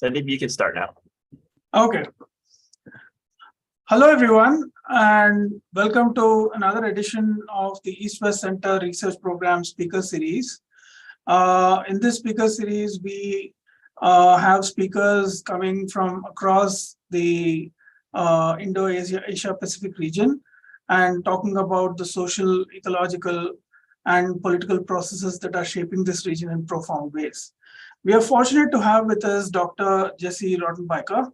Sandeep, you can start now. Okay. Hello, everyone, and welcome to another edition of the East-West Center Research Program Speaker Series. In this speaker series, we have speakers coming from across the Indo-Asia-Pacific region and talking about the social, ecological, and political processes that are shaping this region in profound ways. We are fortunate to have with us Dr. Jesse Rodenbiker,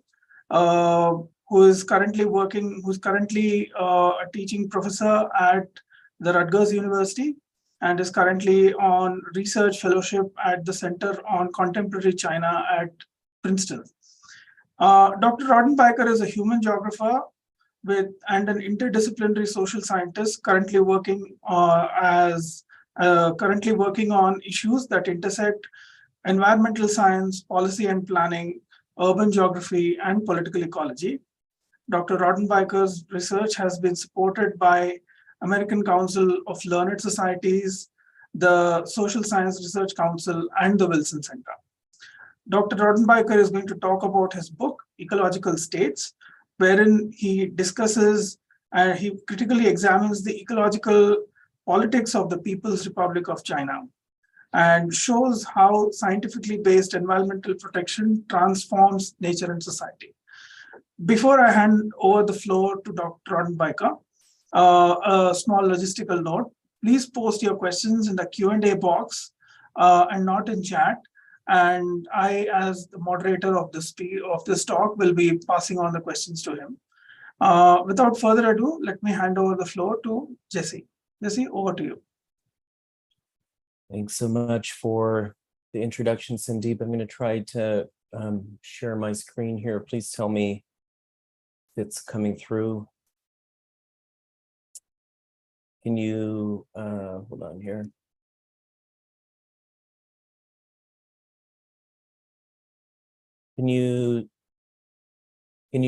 who's currently a teaching professor at the Rutgers University and is currently on research fellowship at the Center on Contemporary China at Princeton. Dr. Rodenbiker is a human geographer and an interdisciplinary social scientist currently working on issues that intersect environmental science, policy and planning, urban geography, and political ecology. Dr. Rodenbiker's research has been supported by American Council of Learned Societies, the Social Science Research Council, and the Wilson Center. Dr. Rodenbiker is going to talk about his book, Ecological States, wherein he discusses and he critically examines the ecological politics of the People's Republic of China and shows how scientifically based environmental protection transforms nature and society. Before I hand over the floor to Dr. Rodenbiker, a small logistical note, please post your questions in the Q&A box and not in chat. And I, as the moderator of this talk, will be passing on the questions to him. Without further ado, let me hand over the floor to Jesse. Jesse, over to you. Thanks so much for the introduction, Sandeep. I'm going to try to share my screen here. Please tell me if it's coming through. Can you hold on here? Can you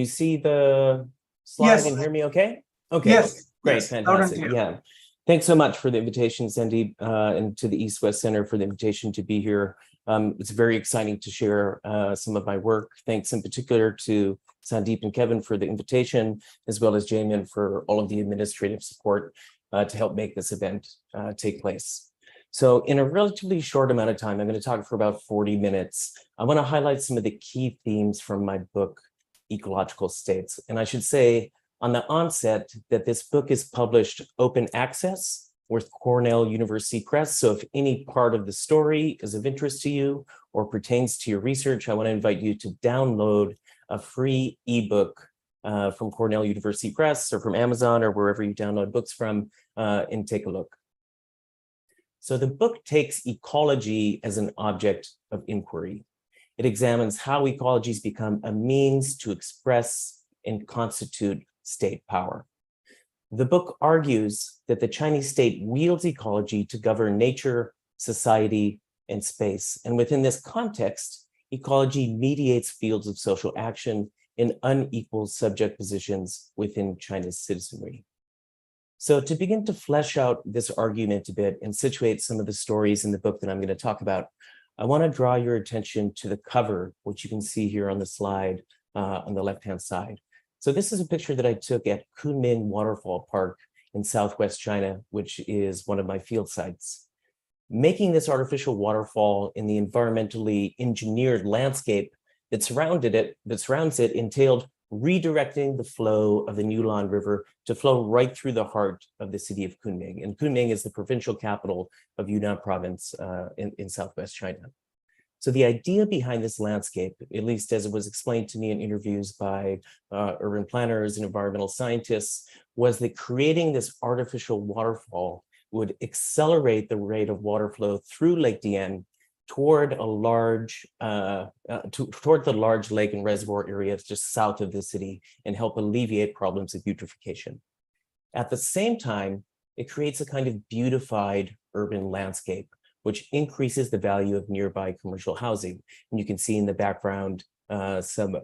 see the slide Yes. and hear me okay? Okay. Yes. Great. Yes. Fantastic. Yeah. Thanks so much for the invitation, Sandeep, and to the East-West Center for the invitation to be here. It's very exciting to share some of my work. Thanks in particular to Sandeep and Kevin for the invitation, as well as Jamin for all of the administrative support to help make this event take place. So in a relatively short amount of time, I'm going to talk for about 40 minutes. I want to highlight some of the key themes from my book, Ecological States. And I should say on the onset that this book is published open access with Cornell University Press. So if any part of the story is of interest to you or pertains to your research, I want to invite you to download a free ebook from Cornell University Press or from Amazon or wherever you download books from and take a look. So the book takes ecology as an object of inquiry. It examines how ecologies become a means to express and constitute state power. The book argues that the Chinese state wields ecology to govern nature, society, and space. And within this context, ecology mediates fields of social action in unequal subject positions within China's citizenry. So to begin to flesh out this argument a bit and situate some of the stories in the book that I'm going to talk about, I want to draw your attention to the cover, which you can see here on the slide on the left-hand side. So this is a picture that I took at Kunming Waterfall Park in Southwest China, which is one of my field sites. Making this artificial waterfall in the environmentally engineered landscape that surrounds it entailed redirecting the flow of the Yulin River to flow right through the heart of the city of Kunming. And Kunming is the provincial capital of Yunnan province in Southwest China. So the idea behind this landscape, at least as it was explained to me in interviews by urban planners and environmental scientists, was that creating this artificial waterfall would accelerate the rate of water flow through Lake Dian toward the large lake and reservoir areas just south of the city and help alleviate problems of eutrophication. At the same time, it creates a kind of beautified urban landscape, which increases the value of nearby commercial housing. And you can see in the background some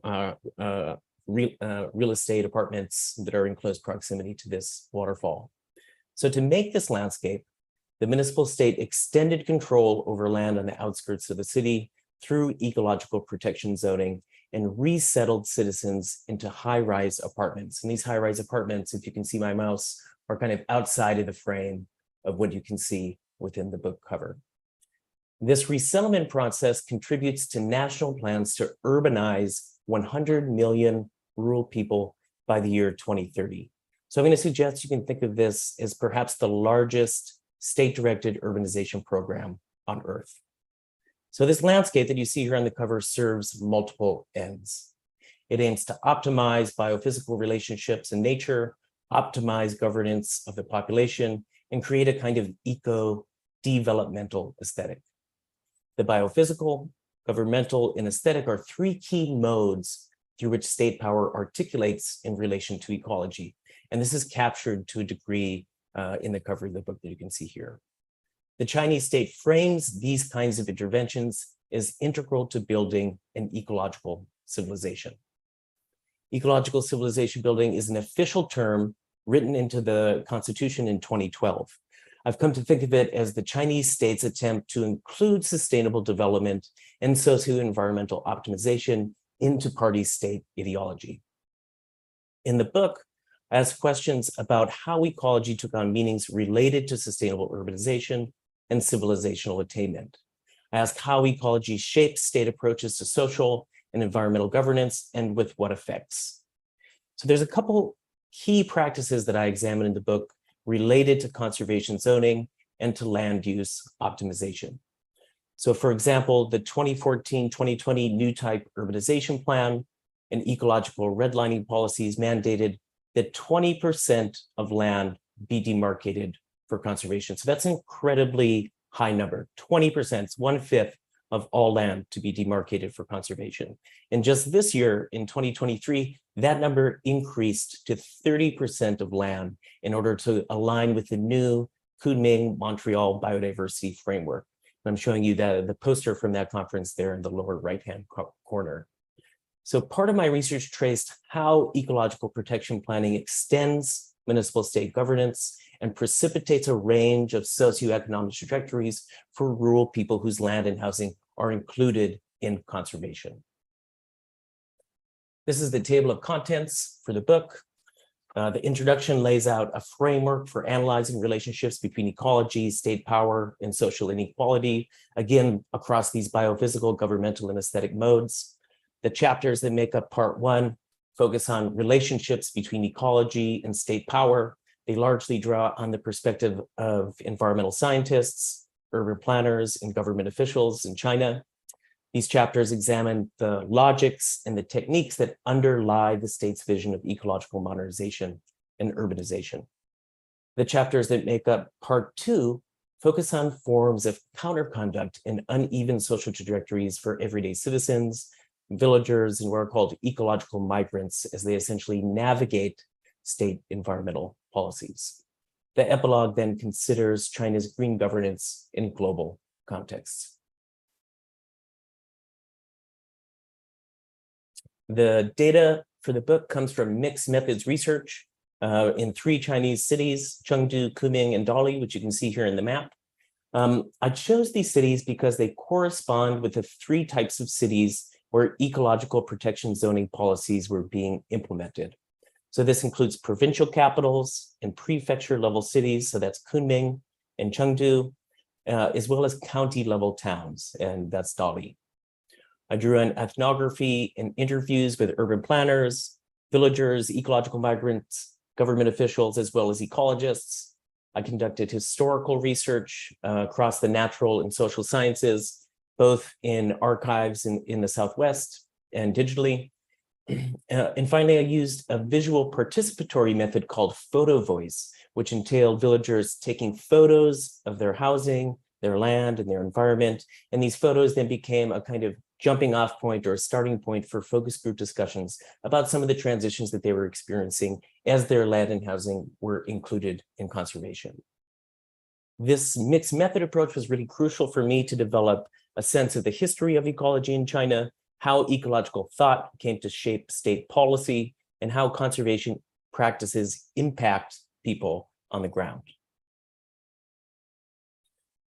real estate apartments that are in close proximity to this waterfall. So to make this landscape, the municipal state extended control over land on the outskirts of the city through ecological protection zoning and resettled citizens into high-rise apartments. And these high-rise apartments, if you can see my mouse, are kind of outside of the frame of what you can see within the book cover. This resettlement process contributes to national plans to urbanize 100 million rural people by the year 2030. So I'm going to suggest you can think of this as perhaps the largest state-directed urbanization program on Earth. So this landscape that you see here on the cover serves multiple ends. It aims to optimize biophysical relationships in nature, optimize governance of the population, and create a kind of eco-developmental aesthetic. The biophysical, governmental, and aesthetic are three key modes through which state power articulates in relation to ecology. And this is captured to a degree in the cover of the book that you can see here. The Chinese state frames these kinds of interventions as integral to building an ecological civilization. Ecological civilization building is an official term written into the Constitution in 2012. I've come to think of it as the Chinese state's attempt to include sustainable development and socio-environmental optimization into party state ideology. In the book, I ask questions about how ecology took on meanings related to sustainable urbanization and civilizational attainment. I ask how ecology shapes state approaches to social and environmental governance and with what effects. So there's a couple key practices that I examine in the book related to conservation zoning and to land use optimization. So for example, the 2014-2020 new type urbanization plan and ecological redlining policies mandated that 20% of land be demarcated for conservation. So that's an incredibly high number, 20%, it's 1/5 of all land to be demarcated for conservation. And just this year, in 2023, that number increased to 30% of land in order to align with the new Kunming-Montreal biodiversity framework. And I'm showing you the poster from that conference there in the lower right-hand corner. So part of my research traced how ecological protection planning extends municipal state governance and precipitates a range of socioeconomic trajectories for rural people whose land and housing are included in conservation. This is the table of contents for the book. The introduction lays out a framework for analyzing relationships between ecology, state power, and social inequality, again, across these biophysical, governmental, and aesthetic modes. The chapters that make up part one focus on relationships between ecology and state power. They largely draw on the perspective of environmental scientists, urban planners, and government officials in China. These chapters examine the logics and the techniques that underlie the state's vision of ecological modernization and urbanization. The chapters that make up part two focus on forms of counterconduct and uneven social trajectories for everyday citizens, villagers, and what are called ecological migrants as they essentially navigate state environmental policies. The epilogue then considers China's green governance in global contexts. The data for the book comes from mixed methods research in 3 Chinese cities, Chengdu, Kunming, and Dali, which you can see here in the map. I chose these cities because they correspond with the 3 types of cities where ecological protection zoning policies were being implemented. So this includes provincial capitals and prefecture level cities, so that's Kunming and Chengdu, as well as county level towns, and that's Dali. I drew on ethnography and interviews with urban planners, villagers, ecological migrants, government officials, as well as ecologists. I conducted historical research across the natural and social sciences, both in archives in the Southwest and digitally. And finally, I used a visual participatory method called photo voice, which entailed villagers taking photos of their housing, their land, and their environment. And these photos then became a kind of jumping off point or a starting point for focus group discussions about some of the transitions that they were experiencing as their land and housing were included in conservation. This mixed method approach was really crucial for me to develop a sense of the history of ecology in China, how ecological thought came to shape state policy, and how conservation practices impact people on the ground.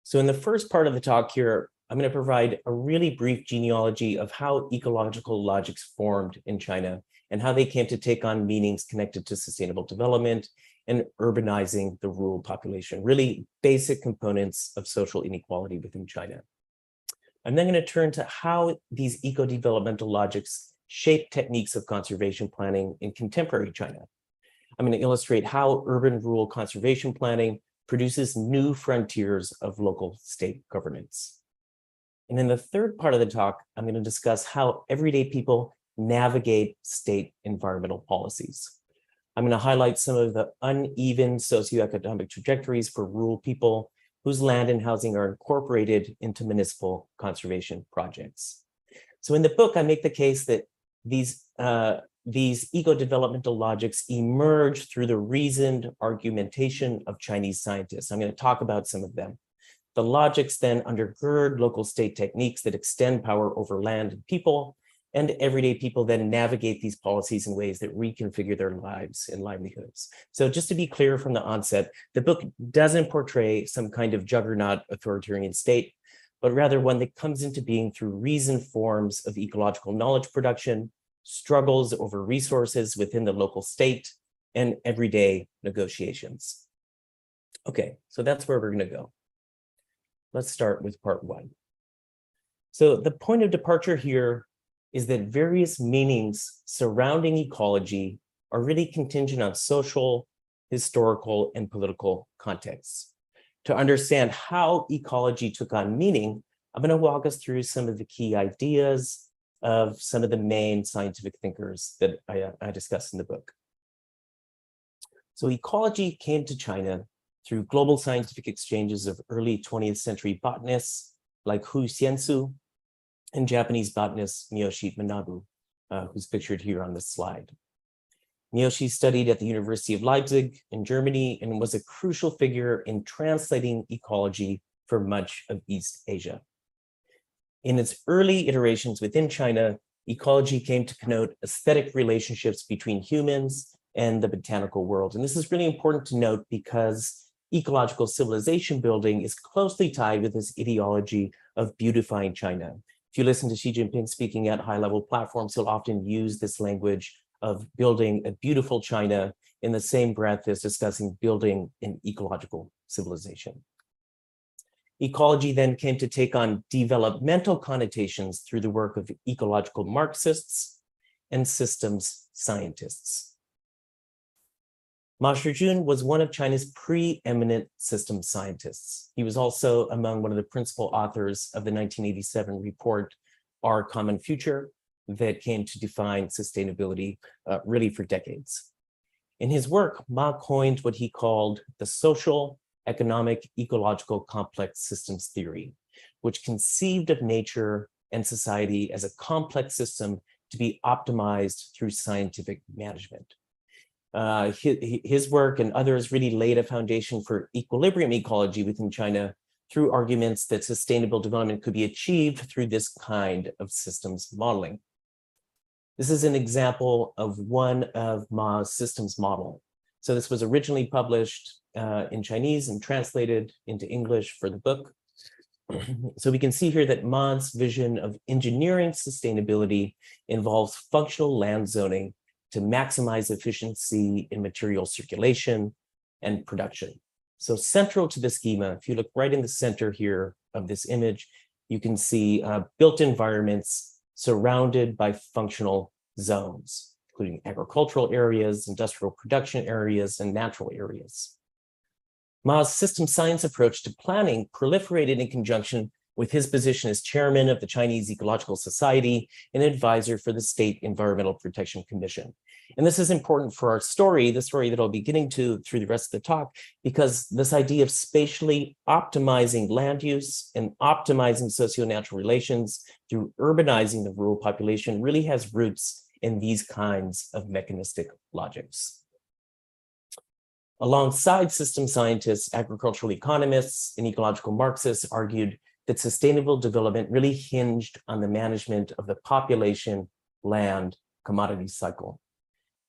So in the first part of the talk here, I'm going to provide a really brief genealogy of how ecological logics formed in China and how they came to take on meanings connected to sustainable development and urbanizing the rural population, really basic components of social inequality within China. I'm then going to turn to how these eco-developmental logics shape techniques of conservation planning in contemporary China. I'm going to illustrate how urban-rural conservation planning produces new frontiers of local state governance. And in the third part of the talk, I'm going to discuss how everyday people navigate state environmental policies. I'm going to highlight some of the uneven socioeconomic trajectories for rural people whose land and housing are incorporated into municipal conservation projects. So in the book, I make the case that these eco-developmental logics emerge through the reasoned argumentation of Chinese scientists. I'm going to talk about some of them. The logics then undergird local state techniques that extend power over land and people, and everyday people then navigate these policies in ways that reconfigure their lives and livelihoods. So just to be clear from the onset, the book doesn't portray some kind of juggernaut authoritarian state, but rather one that comes into being through reasoned forms of ecological knowledge production, struggles over resources within the local state, and everyday negotiations. Okay, so that's where we're going to go. Let's start with part one. So the point of departure here is that various meanings surrounding ecology are really contingent on social, historical, and political contexts. To understand how ecology took on meaning, I'm going to walk us through some of the key ideas of some of the main scientific thinkers that I discussed in the book. So ecology came to China through global scientific exchanges of early 20th century botanists like Hu Xiansu and Japanese botanist Miyoshi Manabu, who's pictured here on this slide. Miyoshi studied at the University of Leipzig in Germany and was a crucial figure in translating ecology for much of East Asia. In its early iterations within China, ecology came to connote aesthetic relationships between humans and the botanical world. And this is really important to note because ecological civilization building is closely tied with this ideology of beautifying China. If you listen to Xi Jinping speaking at high-level platforms, he'll often use this language of building a beautiful China in the same breath as discussing building an ecological civilization. Ecology then came to take on developmental connotations through the work of ecological Marxists and systems scientists. Ma Shijun was one of China's preeminent systems scientists. He was also among one of the principal authors of the 1987 report, Our Common Future, that came to define sustainability really for decades. In his work, Ma coined what he called the social, economic, ecological complex systems theory, which conceived of nature and society as a complex system to be optimized through scientific management. His work and others really laid a foundation for equilibrium ecology within China through arguments that sustainable development could be achieved through this kind of systems modeling. This is an example of one of Ma's systems model. So this was originally published in Chinese and translated into English for the book. So we can see here that Ma's vision of engineering sustainability involves functional land zoning to maximize efficiency in material circulation and production. So central to the schema, if you look right in the center here of this image, you can see built environments surrounded by functional zones, including agricultural areas, industrial production areas, and natural areas. Ma's system science approach to planning proliferated in conjunction with his position as chairman of the Chinese Ecological Society and advisor for the State Environmental Protection Commission. And this is important for our story, the story that I'll be getting to through the rest of the talk, because this idea of spatially optimizing land use and optimizing socio-natural relations through urbanizing the rural population really has roots in these kinds of mechanistic logics. Alongside system scientists, agricultural economists, and ecological Marxists argued that sustainable development really hinged on the management of the population, land, commodity cycle.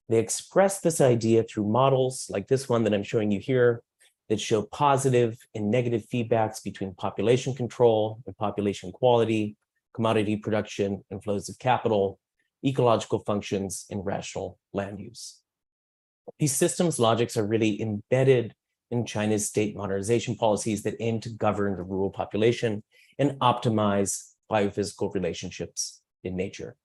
They expressed this idea through models like this one that I'm showing you here that show positive and negative feedbacks between population control and population quality, commodity production and flows of capital, ecological functions, and rational land use. These systems logics are really embedded in China's state modernization policies that aim to govern the rural population and optimize biophysical relationships in nature.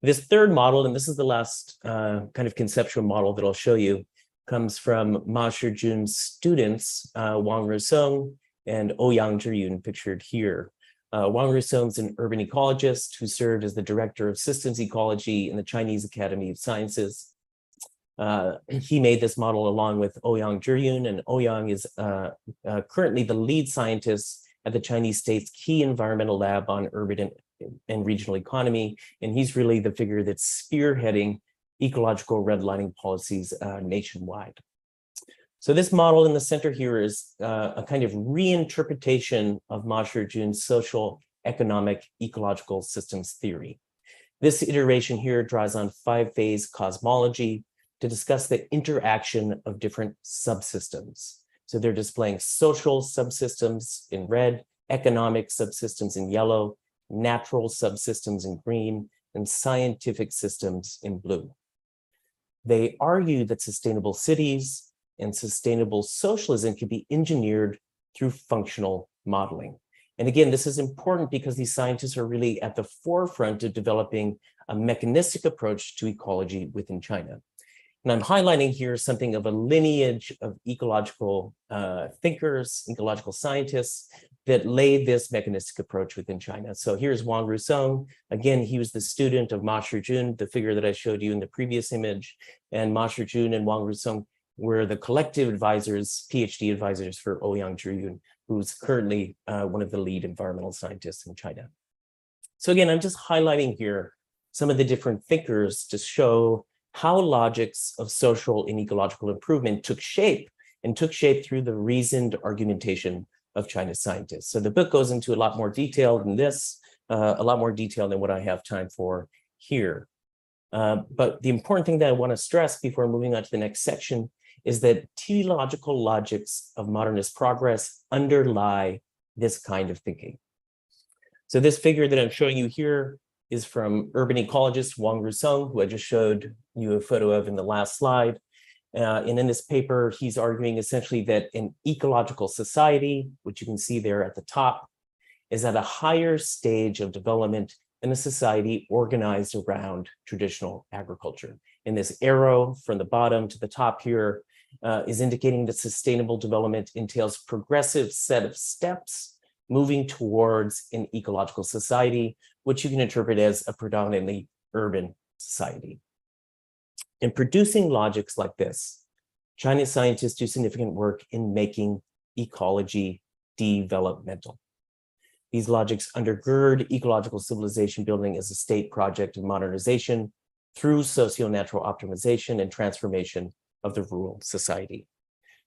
This third model, and this is the last kind of conceptual model that I'll show you, comes from Ma Shijun's students, Wang Rusong and Ouyang Zhiyun, pictured here. Wang Rusong is an urban ecologist who served as the director of systems ecology in the Chinese Academy of Sciences. He made this model along with Ouyang Zhiyun, and Ouyang is currently the lead scientist at the Chinese state's key environmental lab on urban and regional economy. And he's really the figure that's spearheading ecological redlining policies nationwide. So this model in the center here is a kind of reinterpretation of Ma Shijun's social, economic, ecological systems theory. This iteration here draws on five-phase cosmology to discuss the interaction of different subsystems. So they're displaying social subsystems in red, economic subsystems in yellow, natural subsystems in green, and scientific systems in blue. They argue that sustainable cities and sustainable socialism can be engineered through functional modeling. And again, this is important because these scientists are really at the forefront of developing a mechanistic approach to ecology within China. And I'm highlighting here something of a lineage of ecological thinkers, ecological scientists that laid this mechanistic approach within China. So here's Wang Rusong. Again, he was the student of Ma Shijun, the figure that I showed you in the previous image. And Ma Shijun and Wang Rusong were the collective advisors, PhD advisors for Ouyang Zhiyun, who's currently one of the lead environmental scientists in China. So again, I'm just highlighting here some of the different thinkers to show how logics of social and ecological improvement took shape through the reasoned argumentation of China's scientists. So the book goes into a lot more detail than this, a lot more detail than what I have time for here. But the important thing that I want to stress before moving on to the next section is that teleological logics of modernist progress underlie this kind of thinking. So this figure that I'm showing you here is from urban ecologist Wang Rusong, who I just showed you a photo of in the last slide. And in this paper, he's arguing essentially that an ecological society, which you can see there at the top, is at a higher stage of development than a society organized around traditional agriculture. And this arrow from the bottom to the top here is indicating that sustainable development entails progressive set of steps moving towards an ecological society, which you can interpret as a predominantly urban society. In producing logics like this, Chinese scientists do significant work in making ecology developmental. These logics undergird ecological civilization building as a state project of modernization through socio-natural optimization and transformation of the rural society.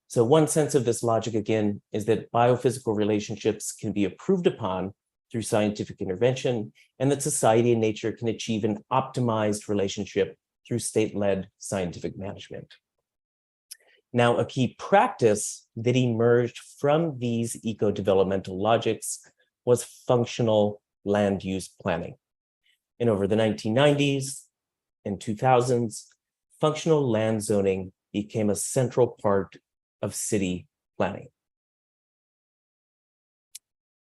So one sense of this logic, again, is that biophysical relationships can be improved upon through scientific intervention, and that society and nature can achieve an optimized relationship through state-led scientific management. Now, a key practice that emerged from these eco-developmental logics was functional land use planning. And over the 1990s and 2000s, functional land zoning became a central part of city planning.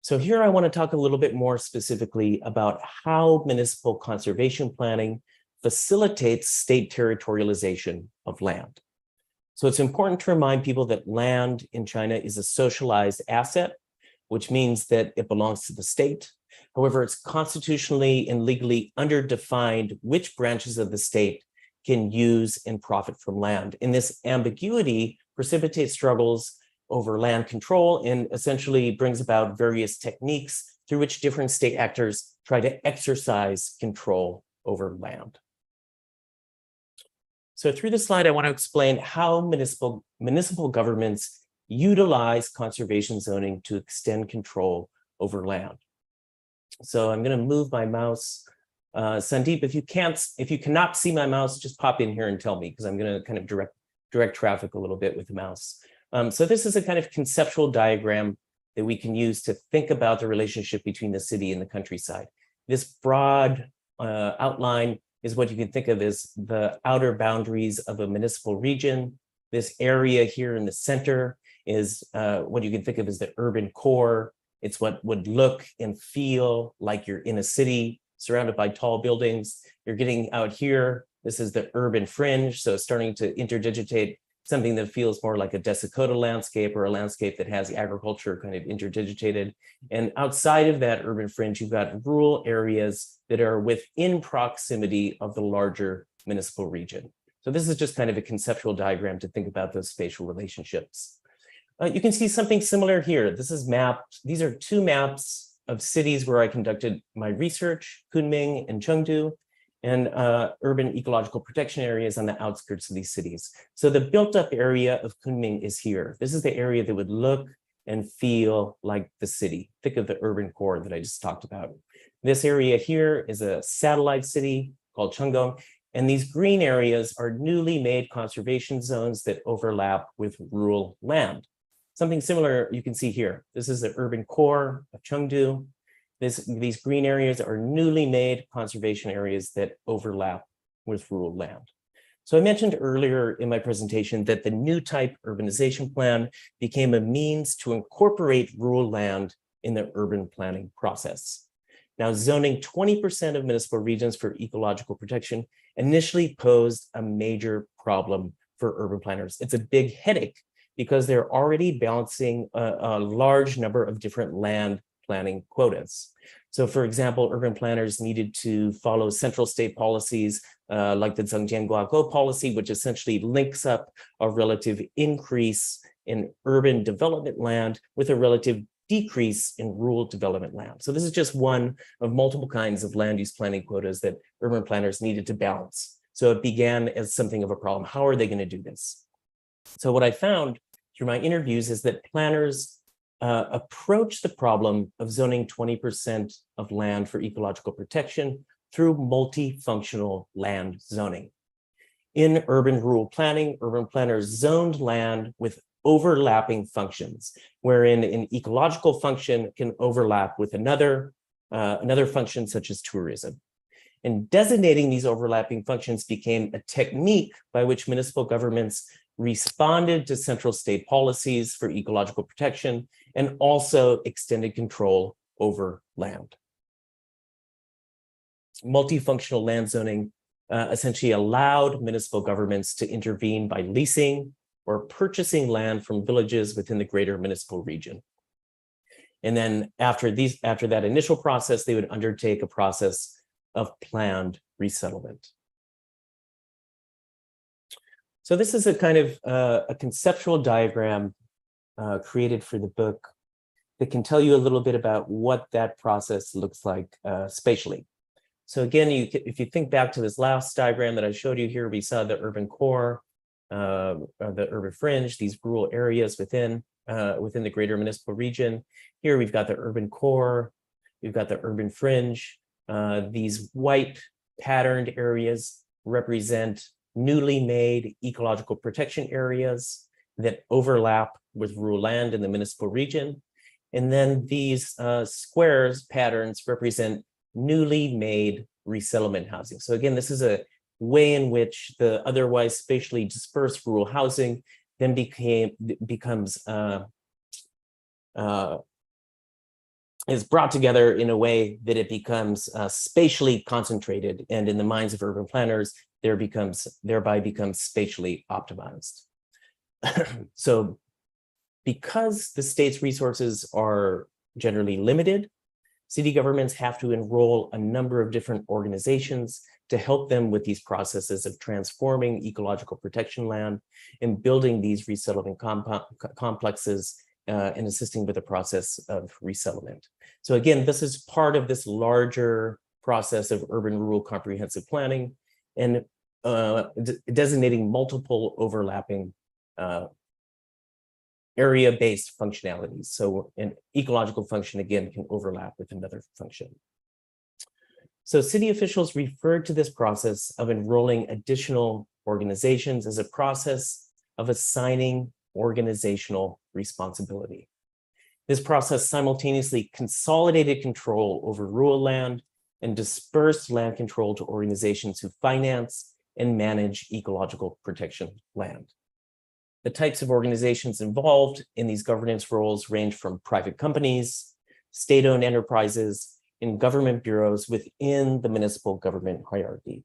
So here I want to talk a little bit more specifically about how municipal conservation planning facilitates state territorialization of land. So it's important to remind people that land in China is a socialized asset, which means that it belongs to the state. However, it's constitutionally and legally underdefined which branches of the state can use and profit from land. And this ambiguity precipitates struggles over land control and essentially brings about various techniques through which different state actors try to exercise control over land. So through this slide, I want to explain how municipal governments utilize conservation zoning to extend control over land. So I'm going to move my mouse. Sandeep, if you cannot see my mouse, just pop in here and tell me, because I'm going to kind of direct traffic a little bit with the mouse. So this is a kind of conceptual diagram that we can use to think about the relationship between the city and the countryside. This broad outline is what you can think of as the outer boundaries of a municipal region. This area here in the center is what you can think of as the urban core. It's what would look and feel like you're in a city surrounded by tall buildings. You're getting out here. This is the urban fringe. So starting to interdigitate something that feels more like a Dakota landscape or a landscape that has agriculture kind of interdigitated. And outside of that urban fringe, you've got rural areas that are within proximity of the larger municipal region. So this is just kind of a conceptual diagram to think about those spatial relationships. You can see something similar here. This is mapped. These are two maps of cities where I conducted my research, Kunming and Chengdu, and urban ecological protection areas on the outskirts of these cities. So the built up area of Kunming is here. This is the area that would look and feel like the city. Think of the urban core that I just talked about. This area here is a satellite city called Chengdu, and these green areas are newly made conservation zones that overlap with rural land. Something similar you can see here. This is the urban core of Chengdu. These green areas are newly made conservation areas that overlap with rural land. So I mentioned earlier in my presentation that the new type urbanization plan became a means to incorporate rural land in the urban planning process. Now, zoning 20% of municipal regions for ecological protection initially posed a major problem for urban planners. It's a big headache because they're already balancing a large number of different land planning quotas. So for example, urban planners needed to follow central state policies like the Zhengjianguaguo policy, which essentially links up a relative increase in urban development land with a relative decrease in rural development land. So this is just one of multiple kinds of land use planning quotas that urban planners needed to balance. So it began as something of a problem. How are they going to do this? So what I found through my interviews is that planners approach the problem of zoning 20% of land for ecological protection through multifunctional land zoning. In urban-rural planning, urban planners zoned land with overlapping functions, wherein an ecological function can overlap with another function such as tourism. And designating these overlapping functions became a technique by which municipal governments responded to central state policies for ecological protection and also extended control over land. Multifunctional land zoning essentially allowed municipal governments to intervene by leasing or purchasing land from villages within the greater municipal region. And then after that initial process, they would undertake a process of planned resettlement. So this is a kind of a conceptual diagram created for the book that can tell you a little bit about what that process looks like spatially. So again, if you think back to this last diagram that I showed you here, we saw the urban core, the urban fringe, these rural areas within the greater municipal region. Here we've got the urban core, we've got the urban fringe. These white patterned areas represent newly made ecological protection areas that overlap with rural land in the municipal region. And then these squares patterns represent newly made resettlement housing. So again, this is a way in which the otherwise spatially dispersed rural housing then is brought together in a way that it becomes spatially concentrated, and in the minds of urban planners, thereby becomes spatially optimized. So because the state's resources are generally limited, city governments have to enroll a number of different organizations to help them with these processes of transforming ecological protection land and building these resettlement complexes and assisting with the process of resettlement. So again, this is part of this larger process of urban-rural comprehensive planning and designating multiple overlapping area-based functionalities. So an ecological function, again, can overlap with another function. So city officials referred to this process of enrolling additional organizations as a process of assigning organizational responsibility. This process simultaneously consolidated control over rural land and dispersed land control to organizations who finance and manage ecological protection land. The types of organizations involved in these governance roles range from private companies, state-owned enterprises, and government bureaus within the municipal government hierarchy.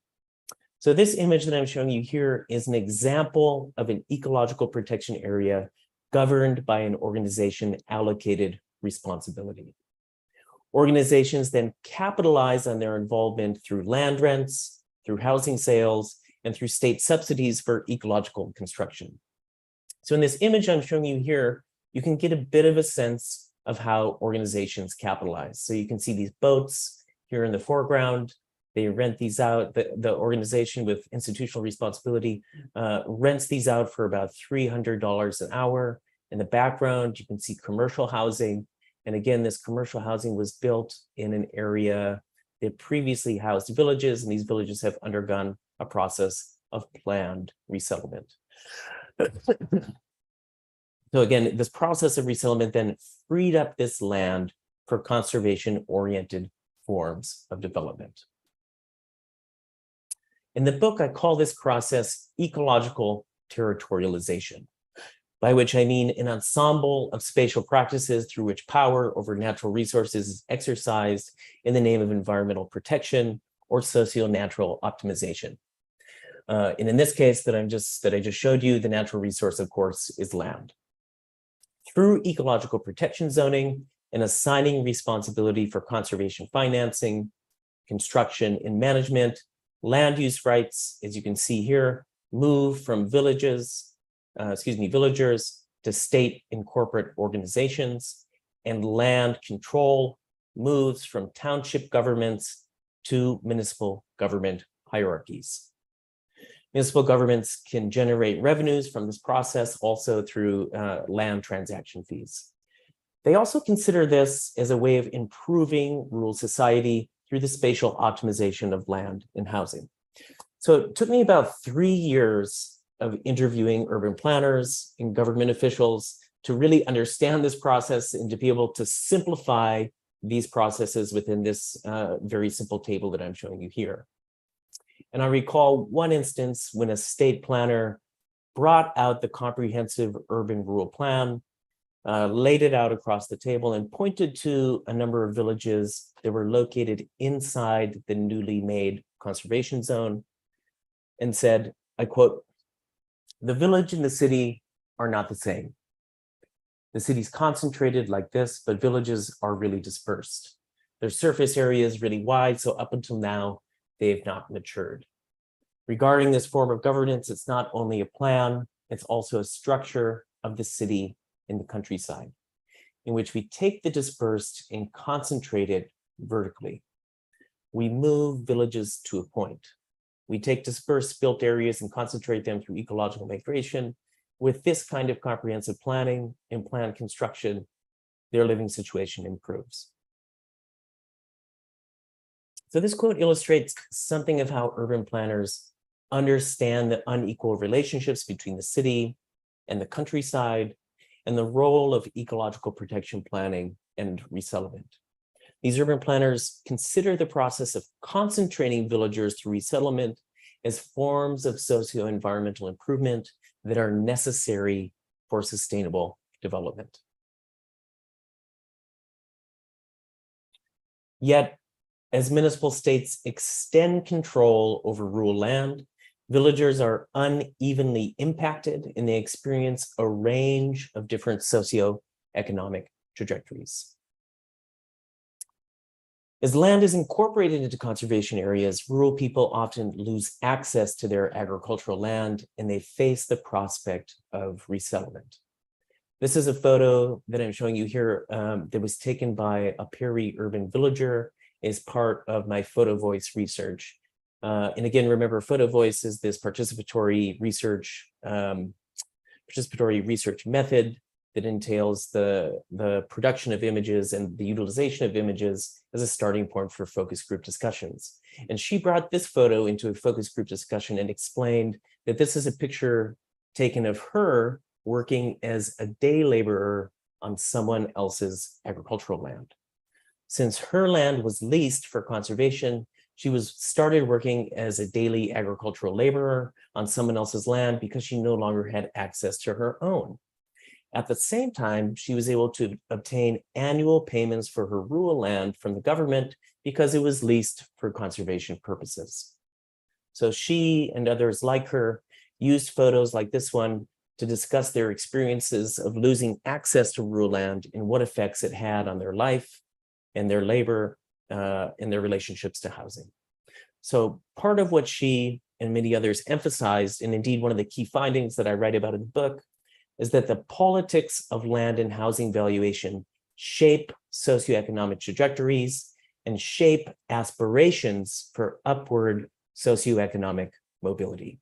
So this image that I'm showing you here is an example of an ecological protection area governed by an organization allocated responsibility. Organizations then capitalize on their involvement through land rents, through housing sales, and through state subsidies for ecological construction. So in this image I'm showing you here, you can get a bit of a sense of how organizations capitalize. So you can see these boats here in the foreground. They rent these out. The organization with institutional responsibility rents these out for about $300 an hour. In the background, you can see commercial housing. And again, this commercial housing was built in an area that previously housed villages, and these villages have undergone a process of planned resettlement. So again, this process of resettlement then freed up this land for conservation-oriented forms of development. In the book, I call this process ecological territorialization, by which I mean an ensemble of spatial practices through which power over natural resources is exercised in the name of environmental protection or socio-natural optimization. And in this case that I just showed you, the natural resource, of course, is land. Through ecological protection zoning and assigning responsibility for conservation financing, construction, and management, land use rights, as you can see here, move from villagers to state and corporate organizations, and land control moves from township governments to municipal government hierarchies. Municipal governments can generate revenues from this process also through land transaction fees. They also consider this as a way of improving rural society through the spatial optimization of land and housing. So it took me about 3 years of interviewing urban planners and government officials to really understand this process and to be able to simplify these processes within this very simple table that I'm showing you here. And I recall one instance when a state planner brought out the comprehensive urban rural plan, laid it out across the table and pointed to a number of villages that were located inside the newly made conservation zone and said, I quote, "The village and the city are not the same. The city's concentrated like this, but villages are really dispersed. Their surface area is really wide, so up until now, they have not matured. Regarding this form of governance, it's not only a plan, it's also a structure of the city in the countryside, in which we take the dispersed and concentrate it vertically. We move villages to a point. We take dispersed built areas and concentrate them through ecological migration. With this kind of comprehensive planning and planned construction, their living situation improves." So this quote illustrates something of how urban planners understand the unequal relationships between the city and the countryside and the role of ecological protection planning and resettlement. These urban planners consider the process of concentrating villagers through resettlement as forms of socio-environmental improvement that are necessary for sustainable development. Yet, as municipal states extend control over rural land, villagers are unevenly impacted and they experience a range of different socioeconomic trajectories. As land is incorporated into conservation areas, rural people often lose access to their agricultural land and they face the prospect of resettlement. This is a photo that I'm showing you here that was taken by a peri-urban villager as part of my Photo Voice research. And again, remember, Photo Voice is this participatory research method that entails the production of images and the utilization of images as a starting point for focus group discussions. And she brought this photo into a focus group discussion and explained that this is a picture taken of her working as a day laborer on someone else's agricultural land. Since her land was leased for conservation, she started working as a daily agricultural laborer on someone else's land because she no longer had access to her own. At the same time, she was able to obtain annual payments for her rural land from the government because it was leased for conservation purposes. So she and others like her used photos like this one to discuss their experiences of losing access to rural land and what effects it had on their life and their labor and their relationships to housing. So part of what she and many others emphasized, and indeed one of the key findings that I write about in the book, is that the politics of land and housing valuation shape socioeconomic trajectories and shape aspirations for upward socioeconomic mobility.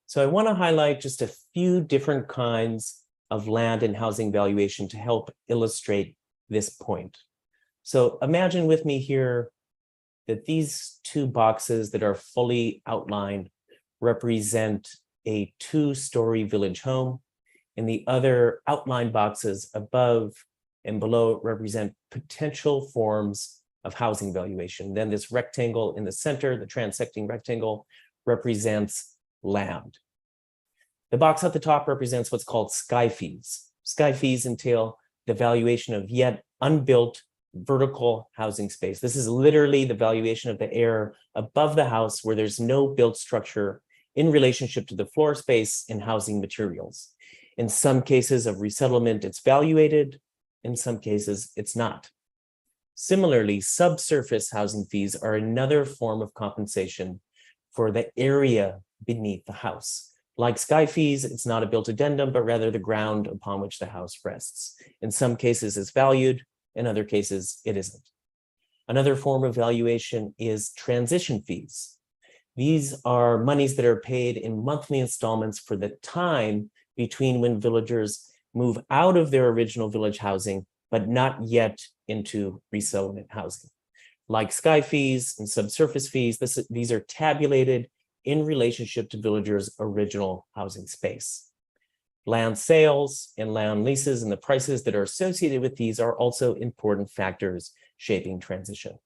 So I want to highlight just a few different kinds of land and housing valuation to help illustrate this point. So imagine with me here that these two boxes that are fully outlined represent a two-story village home, and the other outlined boxes above and below represent potential forms of housing valuation. Then this rectangle in the center, the transecting rectangle, represents land. The box at the top represents what's called sky fees. Sky fees entail the valuation of yet unbuilt vertical housing space. This is literally the valuation of the air above the house where there's no built structure in relationship to the floor space and housing materials. In some cases of resettlement, it's valuated. In some cases, it's not. Similarly, subsurface housing fees are another form of compensation for the area beneath the house. Like sky fees, it's not a built addendum, but rather the ground upon which the house rests. In some cases, it's valued. In other cases, it isn't. Another form of valuation is transition fees. These are monies that are paid in monthly installments for the time between when villagers move out of their original village housing, but not yet into resettlement housing. Like sky fees and subsurface fees, these are tabulated in relationship to villagers' original housing space. Land sales and land leases and the prices that are associated with these are also important factors shaping transition.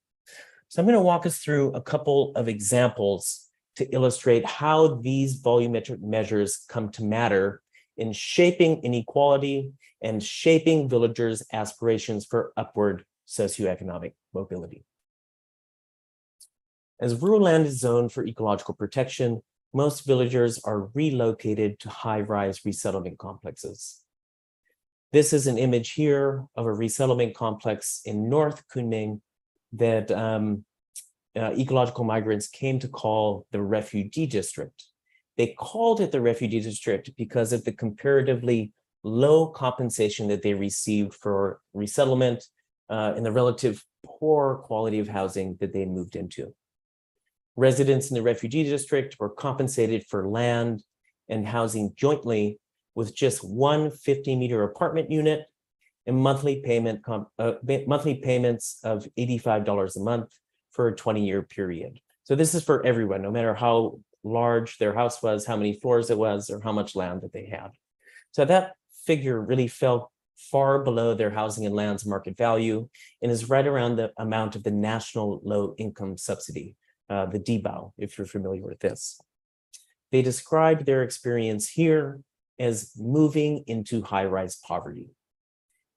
So I'm going to walk us through a couple of examples to illustrate how these volumetric measures come to matter in shaping inequality and shaping villagers' aspirations for upward socioeconomic mobility. As rural land is zoned for ecological protection, most villagers are relocated to high-rise resettlement complexes. This is an image here of a resettlement complex in North Kunming that ecological migrants came to call the refugee district. They called it the refugee district because of the comparatively low compensation that they received for resettlement and the relative poor quality of housing that they moved into. Residents in the refugee district were compensated for land and housing jointly with just one 50-meter apartment unit and monthly payments of $85 a month for a 20-year period. So this is for everyone, no matter how large their house was, how many floors it was, or how much land that they had. So that figure really fell far below their housing and land's market value and is right around the amount of the National Low Income Subsidy, the DBOW, if you're familiar with this. They described their experience here as moving into high-rise poverty.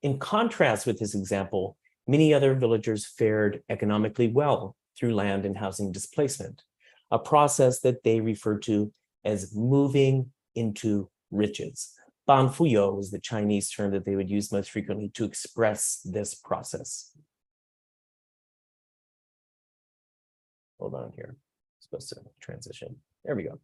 In contrast with this example, many other villagers fared economically well through land and housing displacement, a process that they refer to as moving into riches. Banfuyo is the Chinese term that they would use most frequently to express this process. Hold on here, I'm supposed to transition. There we go.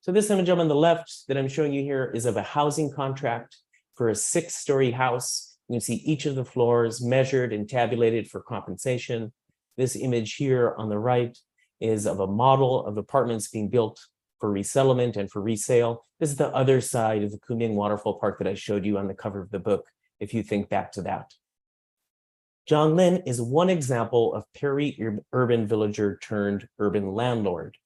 So this image on the left that I'm showing you here is of a housing contract for a 6-story house. You can see each of the floors measured and tabulated for compensation. This image here on the right is of a model of apartments being built for resettlement and for resale. This is the other side of the Kunming Waterfall Park that I showed you on the cover of the book, if you think back to that. Zhang Lin is one example of peri-urban villager turned urban landlord.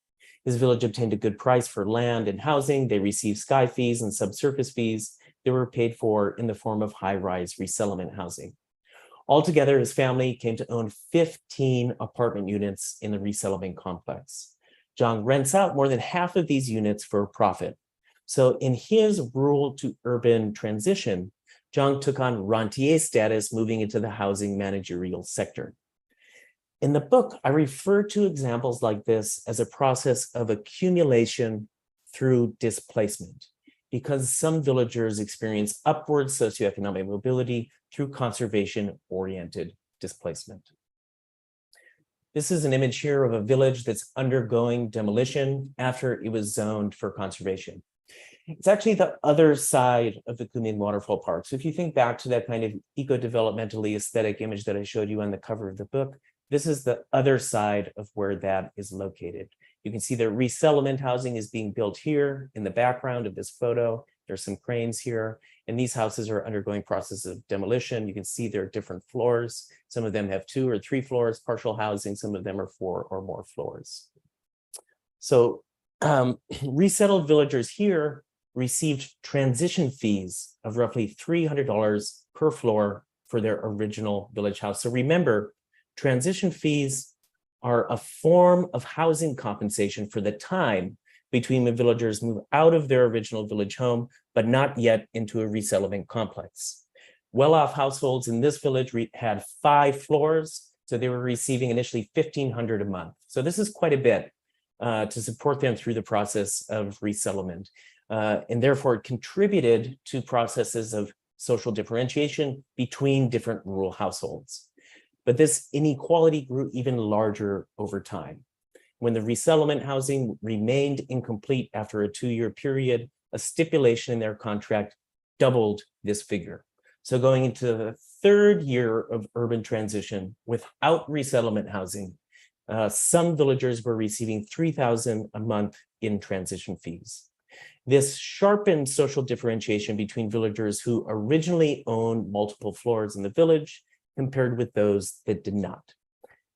This village obtained a good price for land and housing. They received sky fees and subsurface fees. They were paid for in the form of high-rise resettlement housing. Altogether, his family came to own 15 apartment units in the resettlement complex. Zhang rents out more than half of these units for a profit. So in his rural to urban transition, Zhang took on rentier status, moving into the housing managerial sector. In the book, I refer to examples like this as a process of accumulation through displacement, because some villagers experience upward socioeconomic mobility through conservation-oriented displacement. This is an image here of a village that's undergoing demolition after it was zoned for conservation. It's actually the other side of the Kunming Waterfall Park. So if you think back to that kind of eco-developmentally aesthetic image that I showed you on the cover of the book, this is the other side of where that is located. You can see the resettlement housing is being built here in the background of this photo. There's some cranes here, and these houses are undergoing processes of demolition. You can see there are different floors. Some of them have 2 or 3 floors, partial housing. Some of them are 4 or more floors. So resettled villagers here received transition fees of roughly $300 per floor for their original village house. So remember, transition fees are a form of housing compensation for the time between the villagers move out of their original village home, but not yet into a resettlement complex. Well-off households in this village had 5 floors, so they were receiving initially $1,500 a month. So this is quite a bit to support them through the process of resettlement. And therefore, it contributed to processes of social differentiation between different rural households. But this inequality grew even larger over time. When the resettlement housing remained incomplete after a 2-year period, a stipulation in their contract doubled this figure. So going into the 3rd year of urban transition without resettlement housing, some villagers were receiving $3,000 a month in transition fees. This sharpened social differentiation between villagers who originally owned multiple floors in the village compared with those that did not.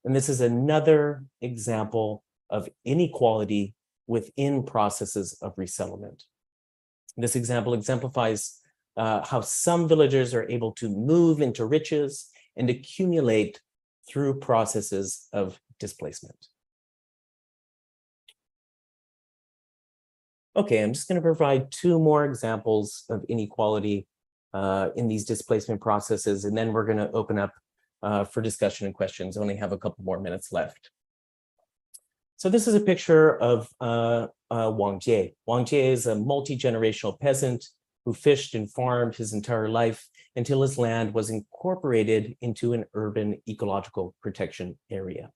And this is another example of inequality within processes of resettlement. This example exemplifies how some villagers are able to move into riches and accumulate through processes of displacement. Okay, I'm just going to provide 2 more examples of inequality in these displacement processes, and then we're going to open up for discussion and questions. I only have a couple more minutes left. So this is a picture of Wang Jie. Wang Jie is a multi-generational peasant who fished and farmed his entire life until his land was incorporated into an urban ecological protection area.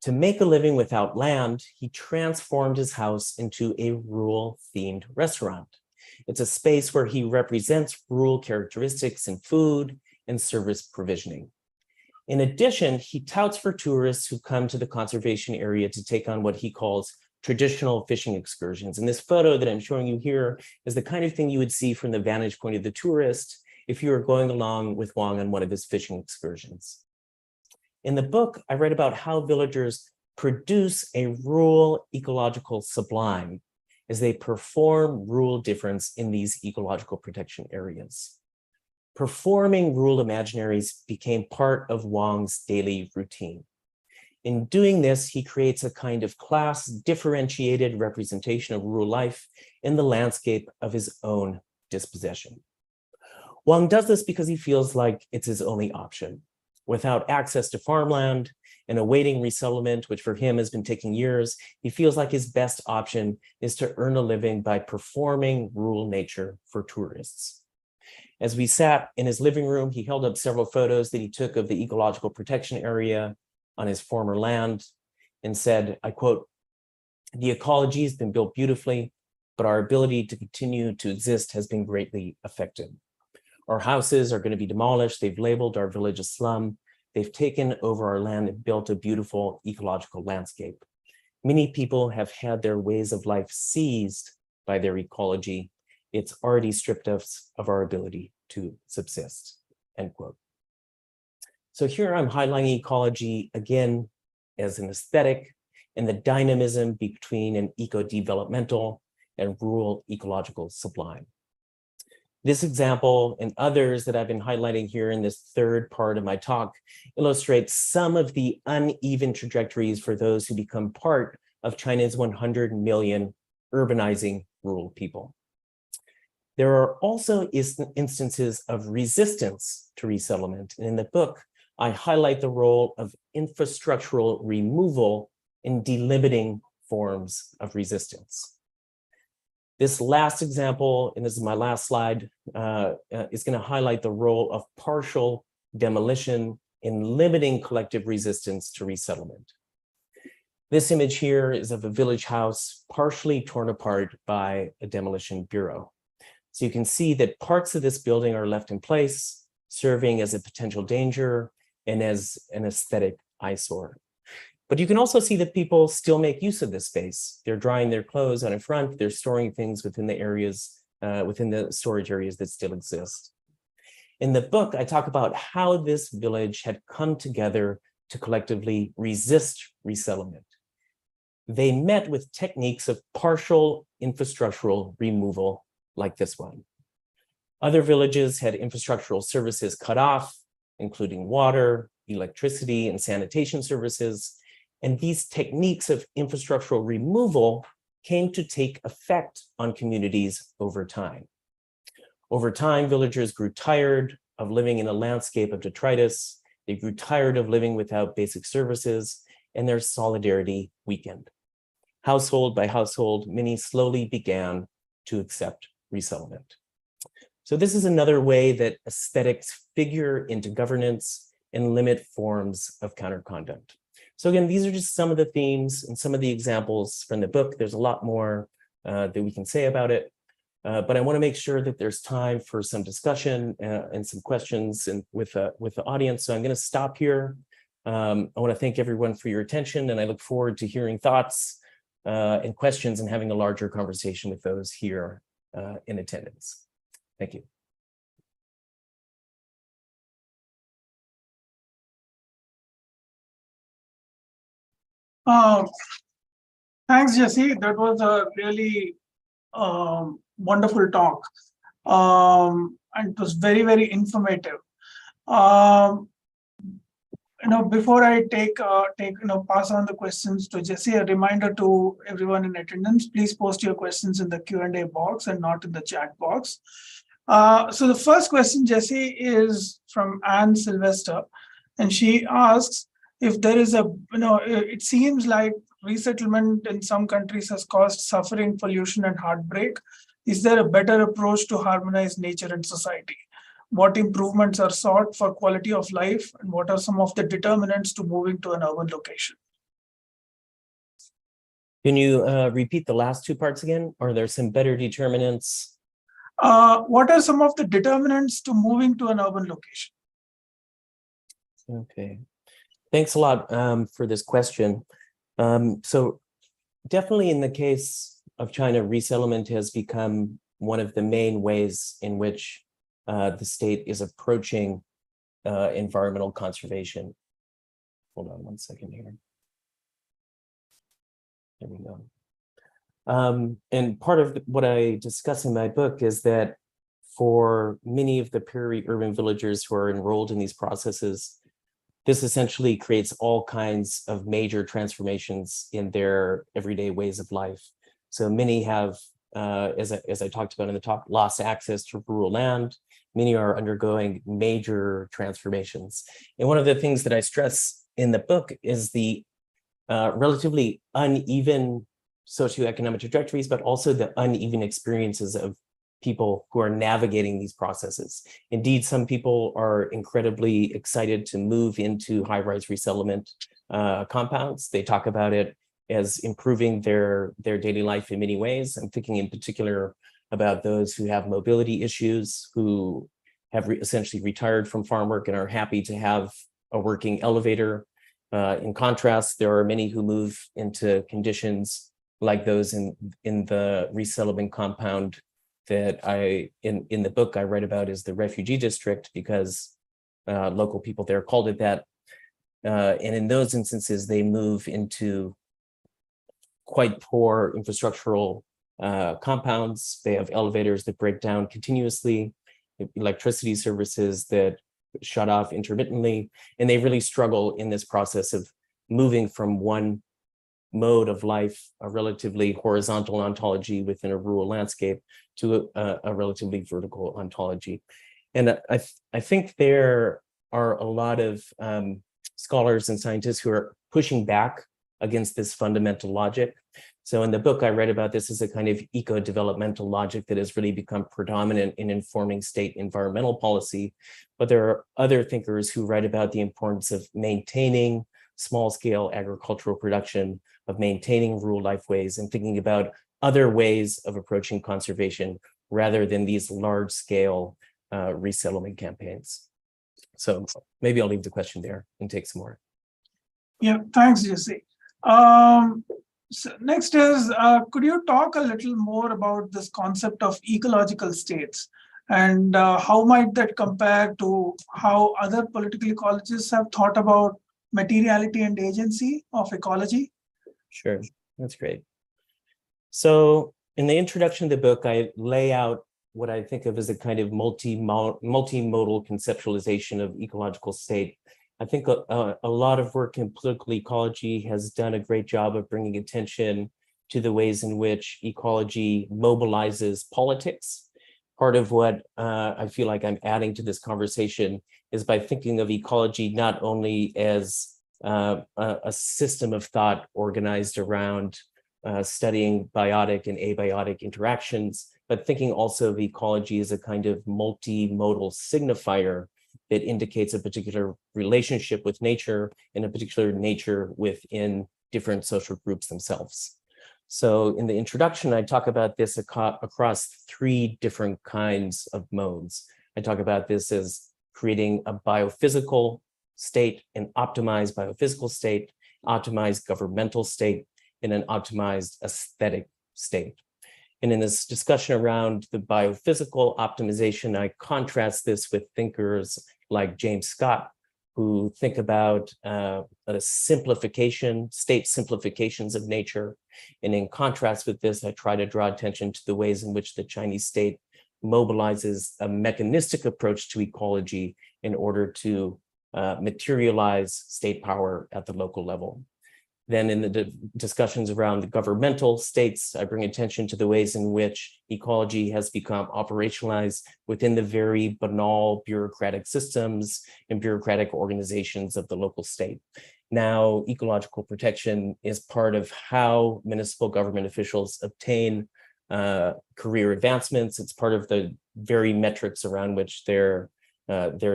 To make a living without land, he transformed his house into a rural-themed restaurant. It's a space where he represents rural characteristics in food and service provisioning. In addition, he touts for tourists who come to the conservation area to take on what he calls traditional fishing excursions. And this photo that I'm showing you here is the kind of thing you would see from the vantage point of the tourist if you were going along with Wang on one of his fishing excursions. In the book, I read about how villagers produce a rural ecological sublime as they perform rural difference in these ecological protection areas. Performing rural imaginaries became part of Wang's daily routine. In doing this, he creates a kind of class-differentiated representation of rural life in the landscape of his own dispossession. Wang does this because he feels like it's his only option. Without access to farmland and awaiting resettlement, which for him has been taking years, he feels like his best option is to earn a living by performing rural nature for tourists. As we sat in his living room, he held up several photos that he took of the ecological protection area on his former land and said, I quote, "The ecology has been built beautifully, but our ability to continue to exist has been greatly affected. Our houses are going to be demolished. They've labeled our village a slum. They've taken over our land and built a beautiful ecological landscape. Many people have had their ways of life seized by their ecology. It's already stripped us of our ability to subsist," end quote. So here I'm highlighting ecology again as an aesthetic. and the dynamism between an eco-developmental and rural ecological supply. This example and others that I've been highlighting here in this third part of my talk illustrates some of the uneven trajectories for those who become part of China's 100 million urbanizing rural people. There are also instances of resistance to resettlement. And in the book, I highlight the role of infrastructural removal in delimiting forms of resistance. This last example, and this is my last slide, is going to highlight the role of partial demolition in limiting collective resistance to resettlement. This image here is of a village house partially torn apart by a demolition bureau. So you can see that parts of this building are left in place, serving as a potential danger and as an aesthetic eyesore. But you can also see that people still make use of this space. They're drying their clothes out in front, they're storing things within the areas, within the storage areas that still exist. In the book, I talk about how this village had come together to collectively resist resettlement. They met with techniques of partial infrastructural removal like this one. Other villages had infrastructural services cut off, including water, electricity, and sanitation services. And these techniques of infrastructural removal came to take effect on communities over time. Over time, villagers grew tired of living in a landscape of detritus. They grew tired of living without basic services, and their solidarity weakened. Household by household, many slowly began to accept resettlement. So this is another way that aesthetics figure into governance and limit forms of counterconduct. So again, these are just some of the themes and some of the examples from the book. There's a lot more that we can say about it, but I want to make sure that there's time for some discussion and some questions and with the audience. So I'm going to stop here. I want to thank everyone for your attention, and I look forward to hearing thoughts and questions and having a larger conversation with those here in attendance. Thank you. Thanks, Jesse. That was a really wonderful talk. And it was very, very informative. Before I pass on the questions to Jesse, a reminder to everyone in attendance, please post your questions in the Q&A box and not in the chat box. So the first question, Jesse, is from Anne Sylvester, and she asks if there is it seems like resettlement in some countries has caused suffering, pollution, and heartbreak. Is there a better approach to harmonize nature and society? What improvements are sought for quality of life, and what are some of the determinants to moving to an urban location? Can you repeat the last two parts again? Are there some better determinants? What are some of the determinants to moving to an urban location? Okay, thanks a lot for this question. So definitely in the case of China, resettlement has become one of the main ways in which the state is approaching environmental conservation. Hold on one second here. There we go. And part of what I discuss in my book is that for many of the peri-urban villagers who are enrolled in these processes, this essentially creates all kinds of major transformations in their everyday ways of life. So many have, as I talked about in the talk, lost access to rural land. Many are undergoing major transformations. And one of the things that I stress in the book is the relatively uneven socioeconomic trajectories, but also the uneven experiences of people who are navigating these processes. Indeed, some people are incredibly excited to move into high-rise resettlement compounds. They talk about it as improving their daily life in many ways. I'm thinking in particular about those who have mobility issues, who have essentially retired from farm work and are happy to have a working elevator. In contrast, there are many who move into conditions like those in the resettlement compound that in the book I write about is the refugee district, because local people there called it that. And in those instances, they move into quite poor infrastructural compounds. They have elevators that break down continuously, electricity services that shut off intermittently, and they really struggle in this process of moving from one mode of life, a relatively horizontal ontology within a rural landscape, to a relatively vertical ontology. And I think there are a lot of scholars and scientists who are pushing back against this fundamental logic. So in the book, I write about this as a kind of eco-developmental logic that has really become predominant in informing state environmental policy. But there are other thinkers who write about the importance of maintaining small-scale agricultural production, of maintaining rural lifeways, and thinking about other ways of approaching conservation rather than these large-scale resettlement campaigns. So maybe I'll leave the question there and take some more. Yeah, thanks, Jesse. So next is, could you talk a little more about this concept of ecological states, and how might that compare to how other political ecologists have thought about materiality and agency of ecology? Sure, that's great. So in the introduction to the book, I lay out what I think of as a kind of multimodal conceptualization of ecological state. I think a lot of work in political ecology has done a great job of bringing attention to the ways in which ecology mobilizes politics. Part of what I feel like I'm adding to this conversation is by thinking of ecology not only as a system of thought organized around studying biotic and abiotic interactions, but thinking also of ecology as a kind of multimodal signifier that indicates a particular relationship with nature and a particular nature within different social groups themselves. So in the introduction, I talk about this across three different kinds of modes. I talk about this as creating a biophysical state, an optimized biophysical state, optimized governmental state, and an optimized aesthetic state. And in this discussion around the biophysical optimization, I contrast this with thinkers like James Scott, who think about a simplification, state simplifications of nature. And in contrast with this, I try to draw attention to the ways in which the Chinese state mobilizes a mechanistic approach to ecology in order to materialize state power at the local level. Then in the discussions around the governmental states, I bring attention to the ways in which ecology has become operationalized within the very banal bureaucratic systems and bureaucratic organizations of the local state. Now, ecological protection is part of how municipal government officials obtain career advancements. It's part of the very metrics around which their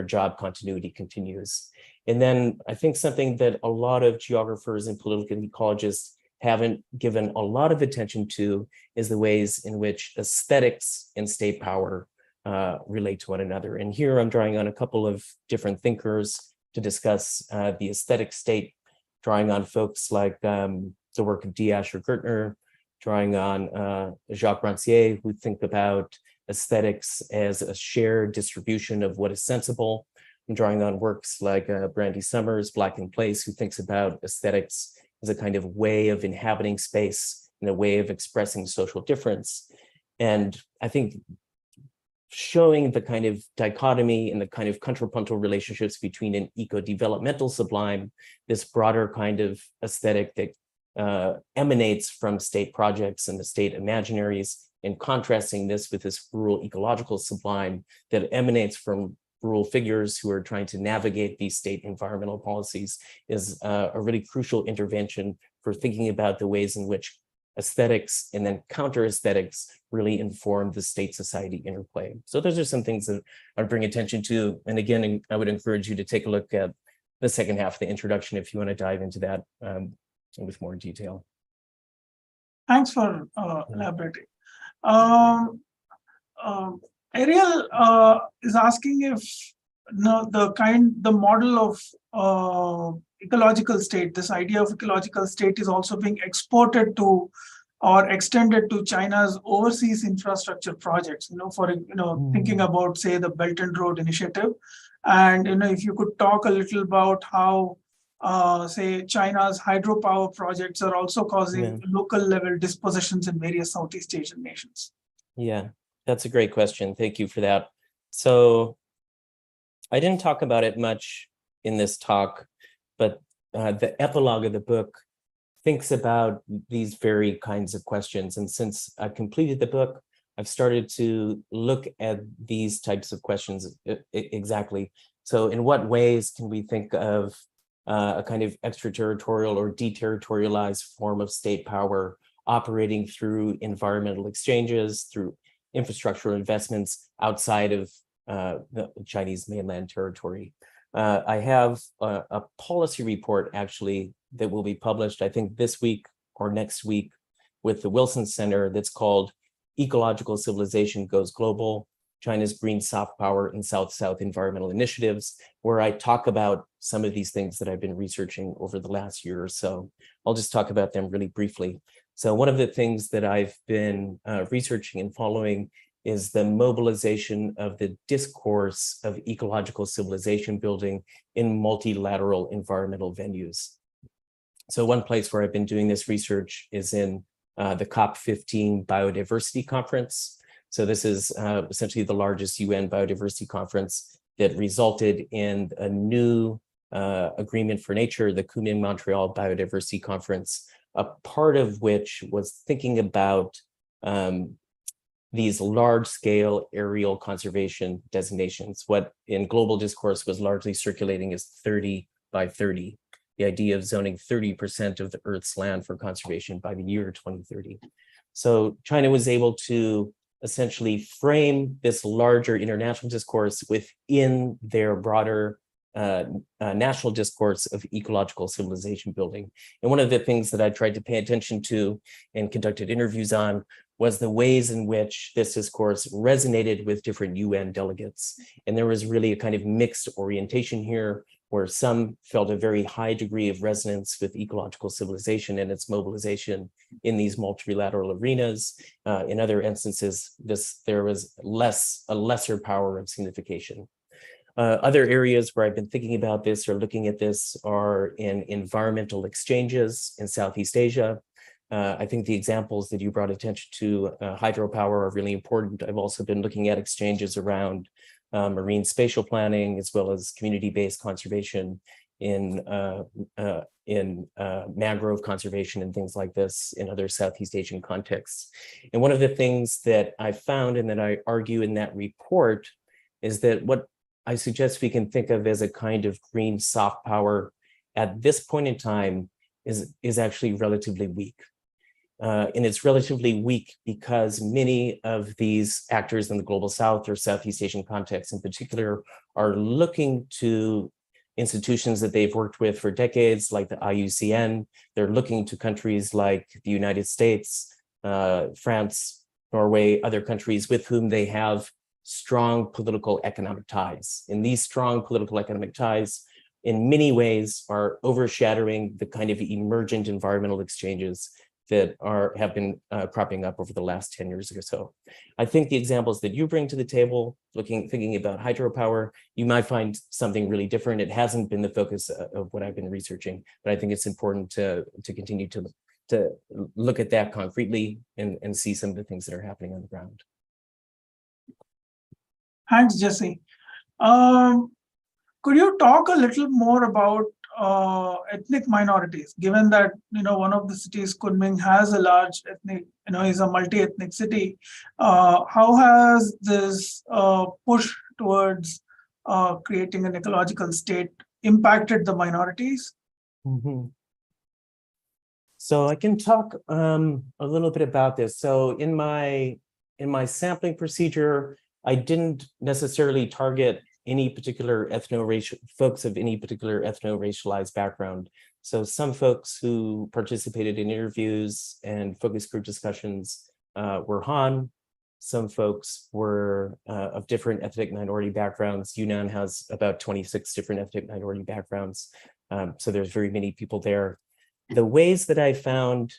job continuity continues. And then I think something that a lot of geographers and political ecologists haven't given a lot of attention to is the ways in which aesthetics and state power relate to one another. And here I'm drawing on a couple of different thinkers to discuss the aesthetic state, drawing on folks like the work of D. Asher Gertner, drawing on Jacques Rancière, who think about aesthetics as a shared distribution of what is sensible. I'm drawing on works like Brandy Summers, Black in Place, who thinks about aesthetics as a kind of way of inhabiting space and a way of expressing social difference. And I think showing the kind of dichotomy and the kind of contrapuntal relationships between an eco-developmental sublime, this broader kind of aesthetic that emanates from state projects and the state imaginaries, and contrasting this with this rural ecological sublime that emanates from rural figures who are trying to navigate these state environmental policies is a really crucial intervention for thinking about the ways in which aesthetics and then counter aesthetics really inform the state society interplay. So those are some things that I would bring attention to. And again, I would encourage you to take a look at the second half of the introduction if you want to dive into that with more detail. Thanks for elaborating. Ariel is asking if the model of ecological state, this idea of ecological state is also being exported to or extended to China's overseas infrastructure projects, thinking about, say, the Belt and Road Initiative. And, if you could talk a little about how say China's hydropower projects are also causing Yeah. local level dispossessions in various Southeast Asian nations? Yeah, that's a great question. Thank you for that. So I didn't talk about it much in this talk, but the epilogue of the book thinks about these very kinds of questions. And since I've completed the book, I've started to look at these types of questions exactly. So in what ways can we think of a kind of extraterritorial or deterritorialized form of state power operating through environmental exchanges, through infrastructural investments outside of the Chinese mainland territory? I have a policy report actually that will be published, I think this week or next week, with the Wilson Center that's called Ecological Civilization Goes Global, China's Green Soft Power and South-South Environmental Initiatives, where I talk about some of these things that I've been researching over the last year or so. I'll just talk about them really briefly. So one of the things that I've been researching and following is the mobilization of the discourse of ecological civilization building in multilateral environmental venues. So one place where I've been doing this research is in the COP15 Biodiversity Conference. So this is essentially the largest UN biodiversity conference that resulted in a new agreement for nature, the Kunming-Montreal Biodiversity Conference, a part of which was thinking about these large-scale aerial conservation designations. What in global discourse was largely circulating is 30 by 30, the idea of zoning 30% of the Earth's land for conservation by the year 2030. So China was able to essentially frame this larger international discourse within their broader national discourse of ecological civilization building. And one of the things that I tried to pay attention to and conducted interviews on was the ways in which this discourse resonated with different UN delegates. And there was really a kind of mixed orientation here, where some felt a very high degree of resonance with ecological civilization and its mobilization in these multilateral arenas. In other instances, there was a lesser power of signification. Other areas where I've been thinking about this or looking at this are in environmental exchanges in Southeast Asia. I think the examples that you brought attention to, hydropower, are really important. I've also been looking at exchanges around marine spatial planning, as well as community-based conservation in mangrove conservation and things like this in other Southeast Asian contexts. And one of the things that I found and that I argue in that report is that what I suggest we can think of as a kind of green soft power at this point in time is actually relatively weak. And it's relatively weak because many of these actors in the global South or Southeast Asian context in particular are looking to institutions that they've worked with for decades, like the IUCN. They're looking to countries like the United States, France, Norway, other countries with whom they have strong political economic ties. And these strong political economic ties in many ways are overshadowing the kind of emergent environmental exchanges that have been cropping up over the last 10 years or so. I think the examples that you bring to the table, thinking about hydropower, you might find something really different. It hasn't been the focus of what I've been researching, but I think it's important to continue to look at that concretely and see some of the things that are happening on the ground. Thanks, Jesse. Could you talk a little more about ethnic minorities, given that one of the cities, Kunming, has a large ethnic, is a multi-ethnic city? How has this push towards creating an ecological state impacted the minorities? Mm-hmm. So I can talk a little bit about this. So in my sampling procedure, I didn't necessarily target any particular folks of any particular ethno-racialized background. So some folks who participated in interviews and focus group discussions were Han. Some folks were of different ethnic minority backgrounds. Yunnan has about 26 different ethnic minority backgrounds. So there's very many people there. The ways that I found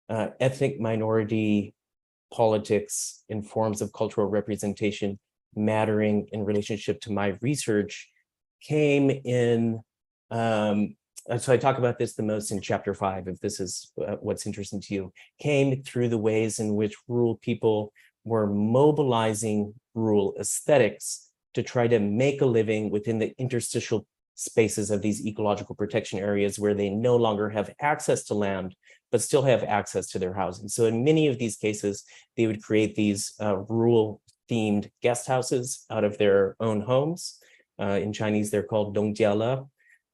ethnic minority politics in forms of cultural representation mattering in relationship to my research came in so I talk about this the most in chapter 5, if this is what's interesting to you, came through the ways in which rural people were mobilizing rural aesthetics to try to make a living within the interstitial spaces of these ecological protection areas where they no longer have access to land, but still have access to their housing. So in many of these cases, they would create these rural themed guest houses out of their own homes. In Chinese, they're called dongjiala.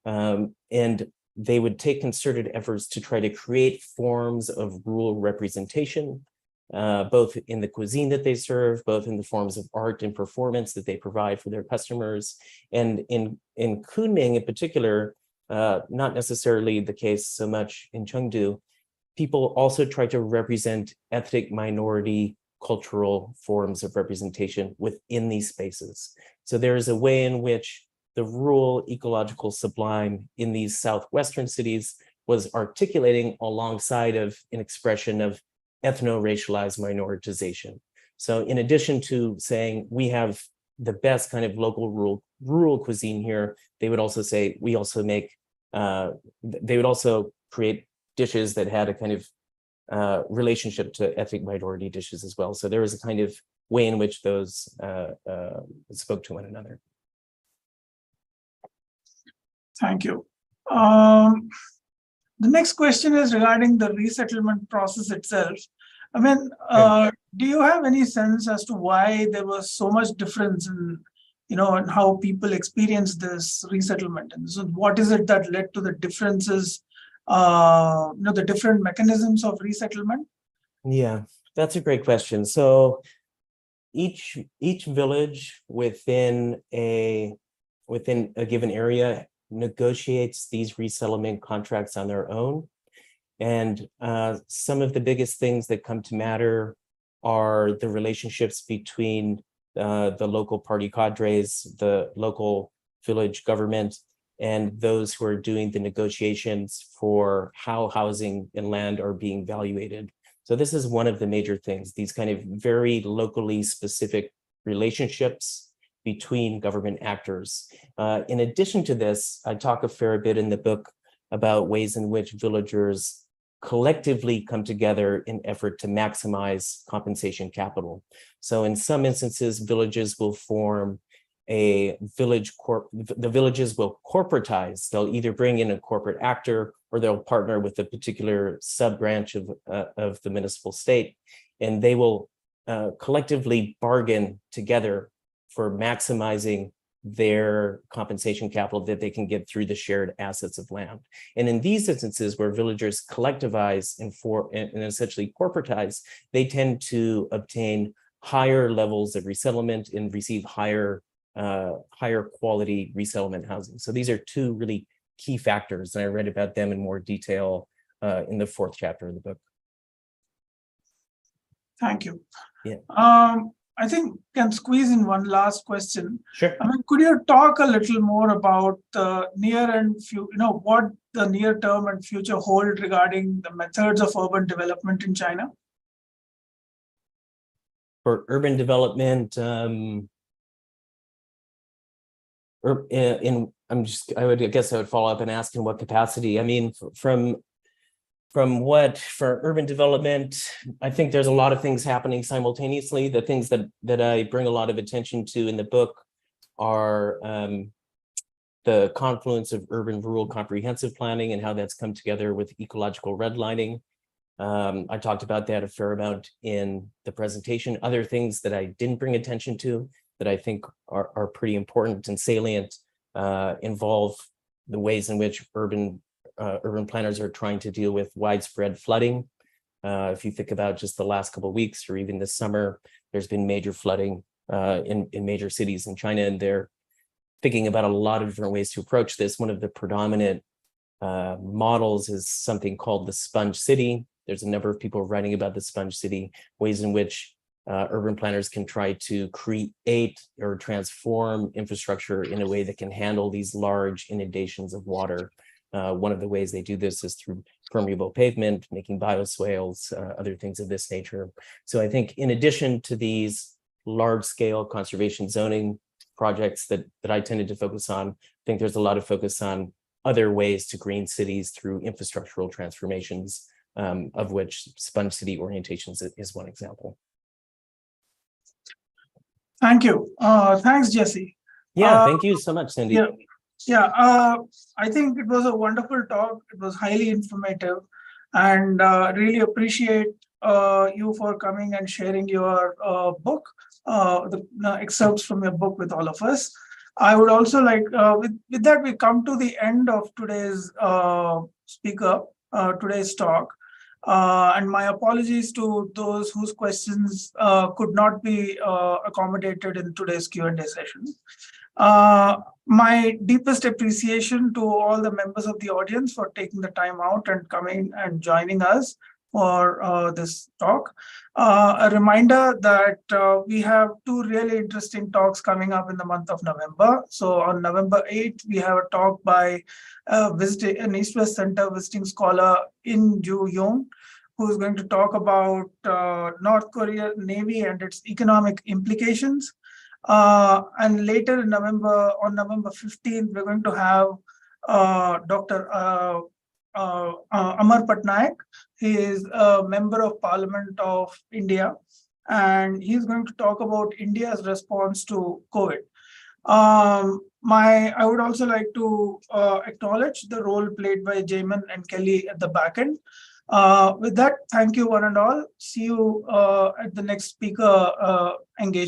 And they would take concerted efforts to try to create forms of rural representation, both in the cuisine that they serve, both in the forms of art and performance that they provide for their customers. And in Kunming in particular, not necessarily the case so much in Chengdu, people also try to represent ethnic minority cultural forms of representation within these spaces. So there is a way in which the rural ecological sublime in these southwestern cities was articulating alongside of an expression of ethno-racialized minoritization. So in addition to saying we have the best kind of local rural cuisine here, they would also say we also make, they would also create dishes that had a kind of relationship to ethnic minority dishes as well. So there was a kind of way in which those spoke to one another. Thank you. The next question is regarding the resettlement process itself. I mean, do you have any sense as to why there was so much difference in, in how people experience this resettlement? And so what is it that led to the differences, the different mechanisms of resettlement? Yeah, that's a great question. So each village within a given area negotiates these resettlement contracts on their own. And some of the biggest things that come to matter are the relationships between the local party cadres, the local village government, and those who are doing the negotiations for how housing and land are being valuated. So this is one of the major things, these kind of very locally specific relationships between government actors. In addition to this, I talk a fair bit in the book about ways in which villagers collectively come together in effort to maximize compensation capital. So in some instances, villages will form a village the villages will corporatize. They'll either bring in a corporate actor or they'll partner with a particular sub-branch of the municipal state, and they will collectively bargain together for maximizing their compensation capital that they can get through the shared assets of land. And in these instances where villagers collectivize and essentially corporatize, they tend to obtain higher levels of resettlement and receive higher quality resettlement housing. So these are two really key factors, and I read about them in more detail in the 4th chapter of the book. Thank you. Yeah. I think can squeeze in one last question. Sure. I mean, could you talk a little more about the near and what the near term and future hold regarding the methods of urban development in China? For urban development, I guess I would follow up and ask in what capacity. I mean, for urban development, I think there's a lot of things happening simultaneously. The things that I bring a lot of attention to in the book are the confluence of urban-rural comprehensive planning and how that's come together with ecological redlining. I talked about that a fair amount in the presentation. Other things that I didn't bring attention to that I think are pretty important and salient involve the ways in which urban planners are trying to deal with widespread flooding. If you think about just the last couple of weeks or even this summer, there's been major flooding in major cities in China, and they're thinking about a lot of different ways to approach this. One of the predominant models is something called the sponge city. There's a number of people writing about the sponge city, ways in which urban planners can try to create or transform infrastructure in a way that can handle these large inundations of water. One of the ways they do this is through permeable pavement, making bioswales, other things of this nature. So I think in addition to these large-scale conservation zoning projects that I tended to focus on, I think there's a lot of focus on other ways to green cities through infrastructural transformations, of which sponge city orientations is one example. Thank you. Thanks, Jesse. Yeah, thank you so much, Sandeep. I think it was a wonderful talk. It was highly informative, and really appreciate you for coming and sharing your book, the excerpts from your book with all of us. I would also like, with that, we come to the end of today's today's talk. And my apologies to those whose questions could not be accommodated in today's Q&A session. My deepest appreciation to all the members of the audience for taking the time out and coming and joining us for this talk. A reminder that we have two really interesting talks coming up in the month of November. So on November 8th, we have a talk by an East-West Center visiting scholar In Ju Yoon, who is going to talk about North Korean Navy and its economic implications. And later in November, on November 15th, we're going to have Dr. Amar Patnaik. He is a member of Parliament of India, and he's going to talk about India's response to COVID. I would also like to acknowledge the role played by Jamin and Kelly at the back end. With that, thank you one and all. See you at the next speaker engagement.